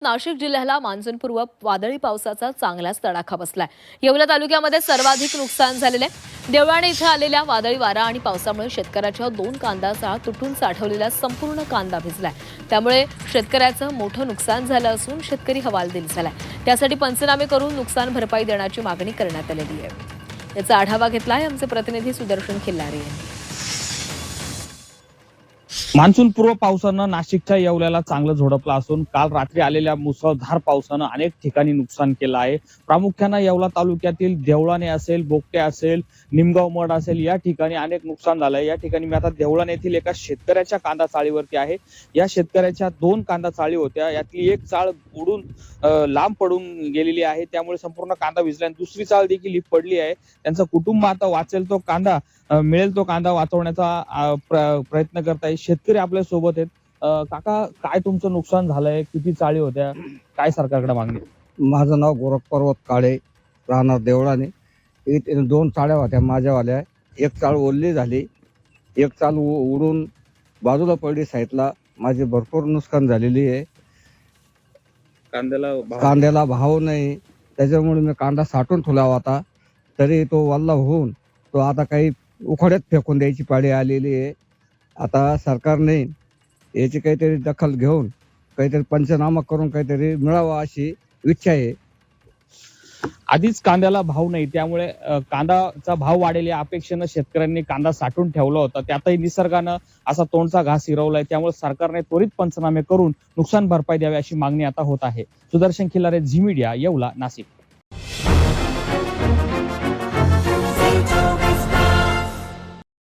नाशिक जिल्ह्याला मान्सूनपूर्व वादळी पावसाचा चांगलाच तडाखा बसलाय। येवला तालुक्यामध्ये सर्वाधिक नुकसान झालेले देवळाणे इथे आलेल्या वादळी वारा आणि पावसामुळे शेतकऱ्याच्या 2 कांदा चाळ तुटून साठवलेला संपूर्ण कांदा भिजलाय। त्यामुळे शेतकऱ्याचं मोठं नुकसान झालं असून शेतकरी हवालदिल झालाय। त्यासाठी पंचनामे करून नुकसान भरपाई देण्याची मागणी करण्यात आलेली आहे। याचा आढावा घेतलाय आमचे प्रतिनिधी सुदर्शन खिल्लारे यांनी। मान्सूनपूर्व पावसानं नाशिकच्या येवल्याला चांगलं झोडपलं असून काल रात्री आलेल्या मुसळधार पावसानं अनेक ठिकाणी नुकसान केलं आहे। प्रामुख्यानं येवला तालुक्यातील देवळाणे असेल, बोगटे असेल, निमगाव मठ असेल या ठिकाणी अनेक नुकसान झालंय। या ठिकाणी मी आता देवळाणे येथील एका शेतकऱ्याच्या कांदा चाळीवरती आहे। या शेतकऱ्याच्या 2 कांदा चाळी होत्या, यातली एक चाळ उडून लांब पडून गेलेली आहे। त्यामुळे संपूर्ण कांदा भिजला आणि दुसरी चाळ देखील पडली आहे। त्यांचं कुटुंब आता वाचेल तो कांदा मिळेल तो कांदा वाचवण्याचा प्रयत्न करत आहे। शेतकरी आपल्या सोबत आहेत। काका, काय तुमचं नुकसान झालंय? किती चाळी होत्या? काय सरकारकडे मागणी? माझं नाव गोरख पर्वत काळे, राहणार देवळाने। इथे 2 चाळ्या होत्या माझ्यावाल्या। एक चाळ ओलली झाली, एक चाळ उडून बाजूला पडली साईडला। माझी भरपूर नुकसान झालेली आहे। कांद्याला भाव नाही, त्याच्यामुळे मी कांदा साठवून ठेवला होता, तरी तो वल्ला होऊन तो आता काही उखाड्यात फेकून द्यायची पाळी आलेली आहे। आता सरकारने याची काहीतरी दखल घेऊन काहीतरी पंचनामा करून काहीतरी मिळावा अशी इच्छा आहे। आधीच कांद्याला भाव नाही, त्यामुळे कांद्याचा भाव वाढेल या अपेक्षेनं शेतकऱ्यांनी कांदा साठवून ठेवला होता। त्यातही निसर्गानं असा तोंडचा घास हिरवलाय। त्यामुळे सरकारने त्वरित पंचनामे करून नुकसान भरपाई द्यावी अशी मागणी आता होत आहे। सुदर्शन खिल्लारे, झी मीडिया, येवला, नाशिक।